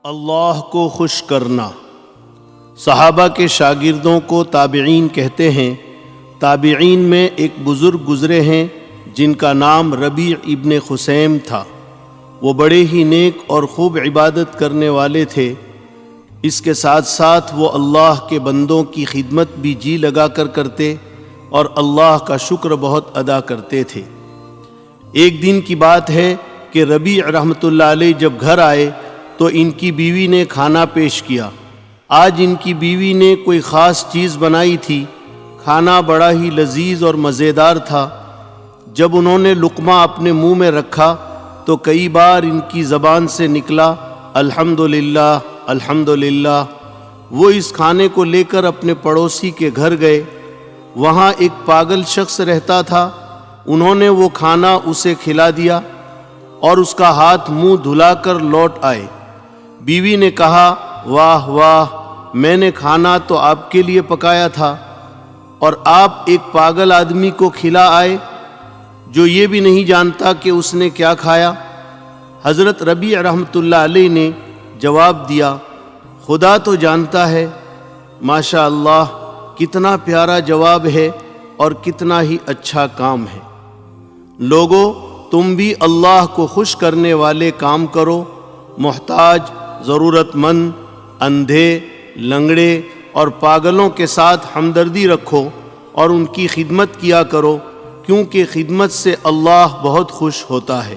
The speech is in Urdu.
اللہ کو خوش کرنا۔ صحابہ کے شاگردوں کو تابعین کہتے ہیں۔ تابعین میں ایک بزرگ گزرے ہیں جن کا نام ربیع ابن خثیم تھا۔ وہ بڑے ہی نیک اور خوب عبادت کرنے والے تھے۔ اس کے ساتھ ساتھ وہ اللہ کے بندوں کی خدمت بھی جی لگا کر کرتے اور اللہ کا شکر بہت ادا کرتے تھے۔ ایک دن کی بات ہے کہ ربیع رحمۃ اللہ علیہ جب گھر آئے تو ان کی بیوی نے کھانا پیش کیا۔ آج ان کی بیوی نے کوئی خاص چیز بنائی تھی۔ کھانا بڑا ہی لذیذ اور مزیدار تھا۔ جب انہوں نے لقمہ اپنے منہ میں رکھا تو کئی بار ان کی زبان سے نکلا الحمدللہ الحمدللہ۔ وہ اس کھانے کو لے کر اپنے پڑوسی کے گھر گئے۔ وہاں ایک پاگل شخص رہتا تھا۔ انہوں نے وہ کھانا اسے کھلا دیا اور اس کا ہاتھ منہ دھلا کر لوٹ آئے۔ بیوی نے کہا واہ واہ، میں نے کھانا تو آپ کے لیے پکایا تھا اور آپ ایک پاگل آدمی کو کھلا آئے جو یہ بھی نہیں جانتا کہ اس نے کیا کھایا۔ حضرت ربیع رحمۃ اللہ علیہ نے جواب دیا خدا تو جانتا ہے۔ ماشاء اللہ، کتنا پیارا جواب ہے اور کتنا ہی اچھا کام ہے۔ لوگو، تم بھی اللہ کو خوش کرنے والے کام کرو۔ محتاج، ضرورت مند، اندھے، لنگڑے اور پاگلوں کے ساتھ ہمدردی رکھو اور ان کی خدمت کیا کرو، کیونکہ خدمت سے اللہ بہت خوش ہوتا ہے۔